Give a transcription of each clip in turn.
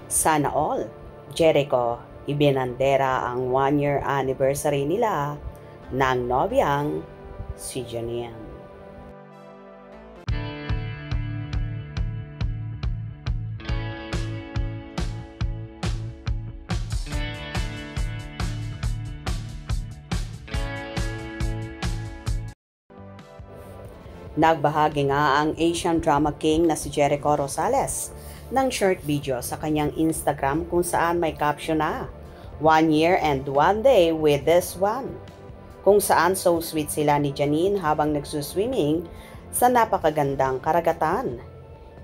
Sana all. Jericho, ibinandera ang 1-year anniversary nila ng nobyang si Janine. Nagbahagi nga ang Asian drama king na si Jericho Rosales ng short video sa kanyang Instagram kung saan may caption na 1 year and 1 day with this one. Kung saan so sweet sila ni Janine habang nagsuswimming sa napakagandang karagatan.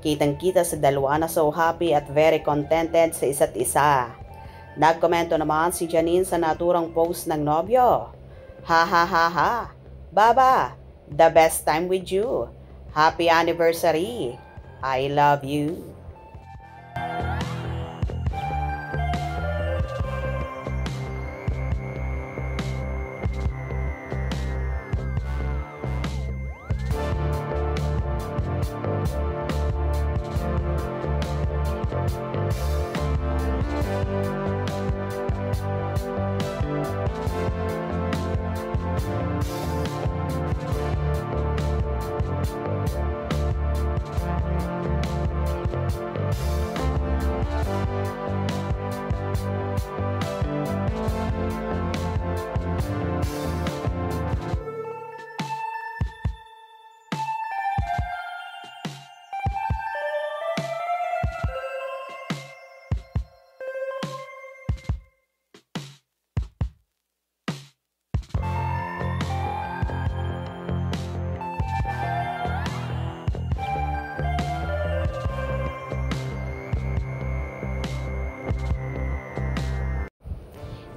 Kitang-kita sa dalawa na so happy at very contented sa isa't isa. Nagkomento naman si Janine sa naturang post ng nobyo. Ha ha ha ha! Baba! The best time with you. Happy anniversary. I love you.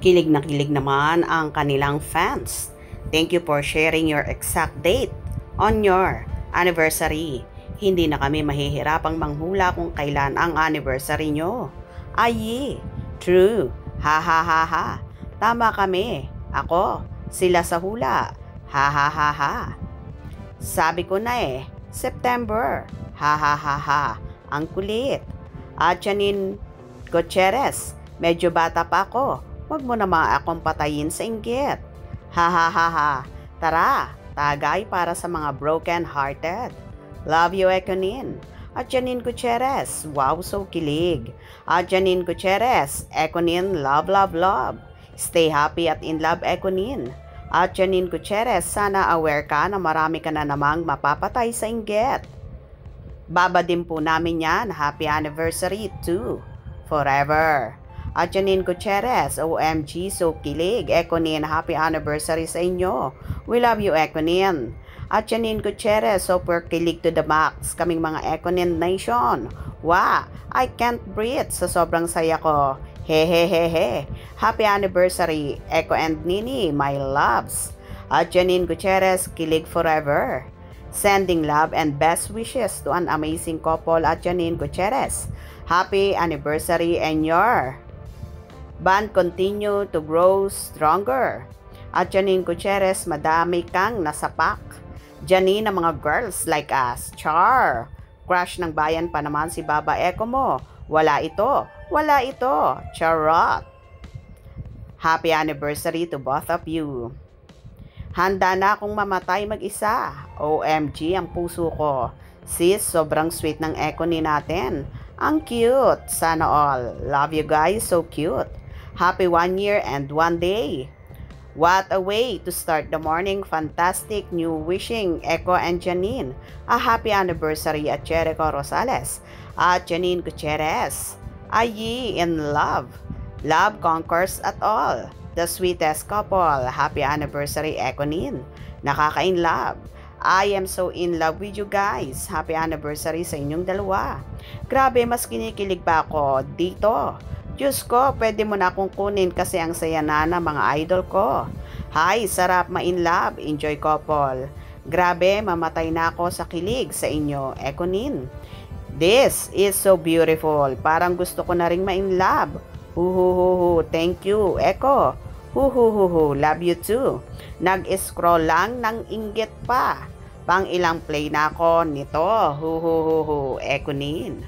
Kilig na kilig naman ang kanilang fans. Thank you for sharing your exact date on your anniversary. Hindi na kami mahihirapang manghula kung kailan ang anniversary nyo. Ay, true. Ha ha ha ha. Tama kami. Ako, sila sa hula. Ha ha ha ha. Sabi ko na September. Ha ha ha ha. Ang kulit. At Janine Gutierrez, medyo bata pa ako. Huwag mo naman akong patayin sa inggit. Ha ha ha ha. Tara, tagay para sa mga broken-hearted. Love you, Ekonin. At Janine Gutierrez, wow, so kilig. At Janine Gutierrez, Ekonin, love, love, love. Stay happy at in love, Ekonin. At Janine Gutierrez, sana aware ka na marami ka na namang mapapatay sa inggit. Baba din po namin yan. Happy anniversary to forever. At Janine Gutierrez, OMG, so kilig. Ekonin, happy anniversary sa inyo. We love you, Ekonin. At Janine Gutierrez, super kilig to the max. Kaming mga Ekonin Nation. Wow, I can't breathe sa sobrang saya ko. He he he he. Happy anniversary, Eko and Nini, my loves. At Janine Gutierrez, kilig forever. Sending love and best wishes to an amazing couple at Janine Gutierrez. Happy anniversary and your band continue to grow stronger. At Janine Gutierrez, madami kang nasapak. Janine, ng mga girls like us. Char! Crush ng bayan pa naman si Baba Eko mo. Wala ito. Wala ito. Charot! Happy anniversary to both of you. Handa na akong mamatay mag-isa. OMG, ang puso ko. Sis, sobrang sweet ng Eko ni natin. Ang cute. Sana all. Love you guys, so cute. Happy 1 year and 1 day. What a way to start the morning. Fantastic new wishing Eko and Janine. A happy anniversary at Jericho Rosales. At Janine Gutierrez. Ayi in love. Love conquers at all. The sweetest couple. Happy anniversary Ekonin. Nakaka-in love. I am so in love with you guys. Happy anniversary sa inyong dalawa. Grabe, mas kinikilig pa ako dito. Diyos ko, pwede mo na akong kunin kasi ang saya na ng mga idol ko. Hi, sarap ma-in love. Enjoy couple. Grabe, mamatay na ako sa kilig sa inyo, Ekonin. This is so beautiful. Parang gusto ko na ring ma-in love. Huhuhuhu, thank you, Eko. Huhuhuhu, love you too. Nag-scroll lang ng inggit pa. Pang ilang play na ako nito. Huhuhuhu, Ekonin.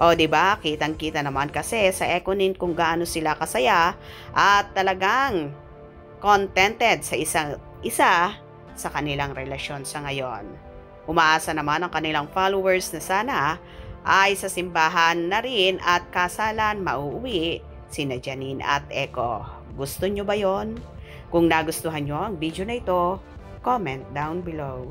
O, 'di ba? Kitang-kita naman kasi sa Econin kung gaano sila kasaya at talagang contented sa isang isa sa kanilang relasyon sa ngayon. Umaasa naman ang kanilang followers na sana ay sa simbahan na rin at kasalan mauuwi sina Janine at Eco. Gusto nyo ba yon? Kung nagustuhan nyo ang video na ito, comment down below.